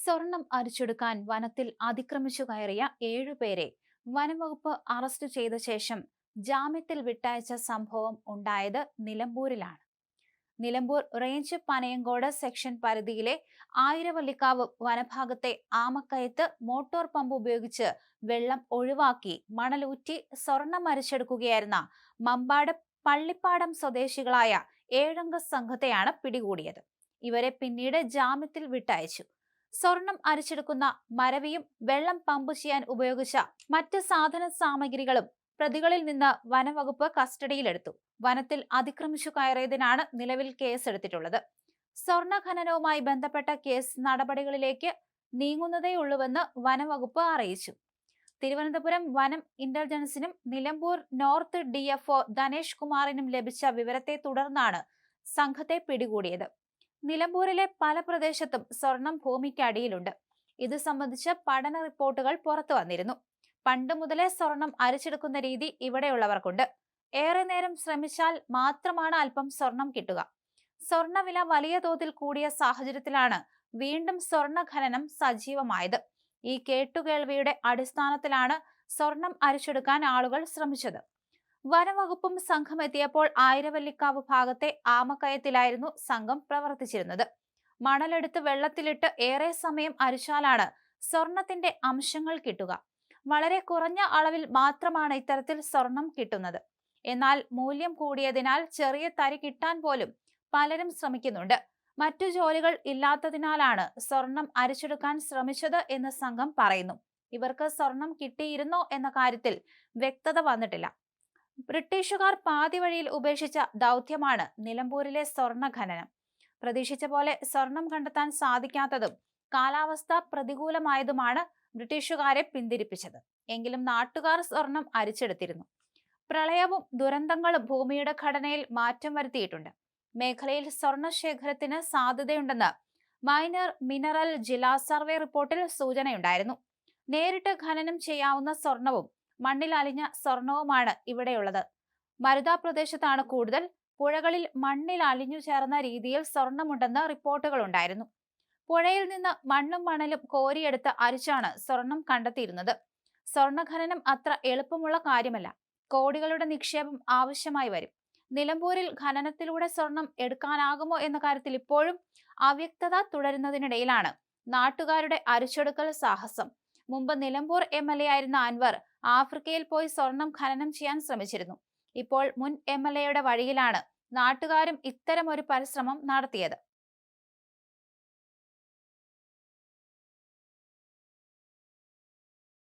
സ്വർണം അരിച്ചെടുക്കാൻ വനത്തിൽ അതിക്രമിച്ചു കയറിയ 7 പേരെ വനംവകുപ്പ് അറസ്റ്റ് ചെയ്ത ശേഷം ജാമ്യത്തിൽ വിട്ടയച്ച സംഭവം ഉണ്ടായത് നിലമ്പൂരിലാണ്. നിലമ്പൂർ റേഞ്ച് പനയങ്കോട് സെക്ഷൻ പരിധിയിലെ ആയിരവള്ളിക്കാവ് വനഭാഗത്തെ ആമക്കയത്ത് മോട്ടോർ പമ്പ് ഉപയോഗിച്ച് വെള്ളം ഒഴിവാക്കി മണലൂറ്റി സ്വർണം അരിച്ചെടുക്കുകയായിരുന്ന മമ്പാട് പള്ളിപ്പാടം സ്വദേശികളായ 7 അംഗ സംഘത്തെയാണ് പിടികൂടിയത്. ഇവരെ പിന്നീട് ജാമ്യത്തിൽ വിട്ടയച്ചു. സ്വർണം അരിച്ചെടുക്കുന്ന മരവിയും വെള്ളം പമ്പ് ചെയ്യാൻ ഉപയോഗിച്ച മറ്റ് സാധന സാമഗ്രികളും പ്രതികളിൽ നിന്ന് വനംവകുപ്പ് കസ്റ്റഡിയിലെടുത്തു. വനത്തിൽ അതിക്രമിച്ചു കയറിയതിനാണ് നിലവിൽ കേസെടുത്തിട്ടുള്ളത്. സ്വർണ്ണ ഖനനവുമായി ബന്ധപ്പെട്ട കേസ് നടപടികളിലേക്ക് നീങ്ങുന്നതേയുള്ളൂവെന്ന് വനംവകുപ്പ് അറിയിച്ചു. തിരുവനന്തപുരം വനം ഇന്റലിജൻസിനും നിലമ്പൂർ നോർത്ത് DFO ധനേഷ് കുമാറിനും ലഭിച്ച വിവരത്തെ തുടർന്നാണ് സംഘത്തെ പിടികൂടിയത്. നിലമ്പൂരിലെ പല പ്രദേശത്തും സ്വർണം ഭൂമിക്കടിയിലുണ്ട്. ഇത് സംബന്ധിച്ച് പഠന റിപ്പോർട്ടുകൾ പുറത്തു വന്നിരുന്നു. പണ്ട് മുതലേ സ്വർണം അരിച്ചെടുക്കുന്ന രീതി ഇവിടെയുള്ളവർക്കുണ്ട്. ഏറെ നേരം ശ്രമിച്ചാൽ മാത്രമാണ് അല്പം സ്വർണം കിട്ടുക. സ്വർണ്ണവില വലിയ തോതിൽ കൂടിയ സാഹചര്യത്തിലാണ് വീണ്ടും സ്വർണ്ണ ഖനനം സജീവമായത്. ഈ കേട്ടുകേൾവിയുടെ അടിസ്ഥാനത്തിലാണ് സ്വർണം അരിച്ചെടുക്കാൻ ആളുകൾ ശ്രമിച്ചത്. വനംവകുപ്പും സംഘം എത്തിയപ്പോൾ ആയിരവള്ളിക്കാവ് ഭാഗത്തെ ആമക്കയത്തിലായിരുന്നു സംഘം പ്രവർത്തിച്ചിരുന്നത്. മണലെടുത്ത് വെള്ളത്തിലിട്ട് ഏറെ സമയം അരിച്ചാലാണ് സ്വർണത്തിന്റെ അംശങ്ങൾ കിട്ടുക. വളരെ കുറഞ്ഞ അളവിൽ മാത്രമാണ് ഇത്തരത്തിൽ സ്വർണം കിട്ടുന്നത്. എന്നാൽ മൂല്യം കൂടിയതിനാൽ ചെറിയ തരി കിട്ടാൻ പോലും പലരും ശ്രമിക്കുന്നുണ്ട്. മറ്റു ജോലികൾ ഇല്ലാത്തതിനാലാണ് സ്വർണം അരിച്ചെടുക്കാൻ ശ്രമിച്ചത് എന്ന് സംഘം പറയുന്നു. ഇവർക്ക് സ്വർണം കിട്ടിയിരുന്നോ എന്ന കാര്യത്തിൽ വ്യക്തത വന്നിട്ടില്ല. ബ്രിട്ടീഷുകാർ പാതി വഴിയിൽ ഉപേക്ഷിച്ച ദൗത്യമാണ് നിലമ്പൂരിലെ സ്വർണ്ണ ഖനനം. പ്രതീക്ഷിച്ച പോലെ സ്വർണം കണ്ടെത്താൻ സാധിക്കാത്തതും കാലാവസ്ഥ പ്രതികൂലമായതുമാണ് ബ്രിട്ടീഷുകാരെ പിന്തിരിപ്പിച്ചത്. എങ്കിലും നാട്ടുകാർ സ്വർണം അരിച്ചെടുത്തിരുന്നു. പ്രളയവും ദുരന്തങ്ങളും ഭൂമിയുടെ ഘടനയിൽ മാറ്റം വരുത്തിയിട്ടുണ്ട്. മേഖലയിൽ സ്വർണശേഖരത്തിന് സാധ്യതയുണ്ടെന്ന് മൈനർ മിനറൽ ജില്ലാ സർവേ റിപ്പോർട്ടിൽ സൂചനയുണ്ടായിരുന്നു. നേരിട്ട് ഖനനം ചെയ്യാവുന്ന സ്വർണവും മണ്ണിൽ അലിഞ്ഞ സ്വർണവുമാണ് ഇവിടെയുള്ളത്. മരുതാ പ്രദേശത്താണ് കൂടുതൽ. പുഴകളിൽ മണ്ണിൽ അലിഞ്ഞു ചേർന്ന രീതിയിൽ സ്വർണമുണ്ടെന്ന് റിപ്പോർട്ടുകളുണ്ടായിരുന്നു. പുഴയിൽ നിന്ന് മണ്ണും മണലും കോരിയെടുത്ത് അരിച്ചാണ് സ്വർണം കണ്ടെത്തിയിരുന്നത്. സ്വർണ്ണ ഖനനം അത്ര എളുപ്പമുള്ള കാര്യമല്ല. കോടികളുടെ നിക്ഷേപം ആവശ്യമായി വരും. നിലമ്പൂരിൽ ഖനനത്തിലൂടെ സ്വർണം എടുക്കാനാകുമോ എന്ന കാര്യത്തിൽ ഇപ്പോഴും അവ്യക്തത തുടരുന്നതിനിടയിലാണ് നാട്ടുകാരുടെ അരിച്ചെടുക്കൽ സാഹസം. മുമ്പ് നിലമ്പൂർ MLA ആയിരുന്ന അൻവർ ആഫ്രിക്കയിൽ പോയി സ്വർണം ഖനനം ചെയ്യാൻ ശ്രമിച്ചിരുന്നു. ഇപ്പോൾ മുൻ MLA യുടെ വഴിയിലാണ് നാട്ടുകാരും ഇത്തരമൊരു പരിശ്രമം നടത്തിയത്.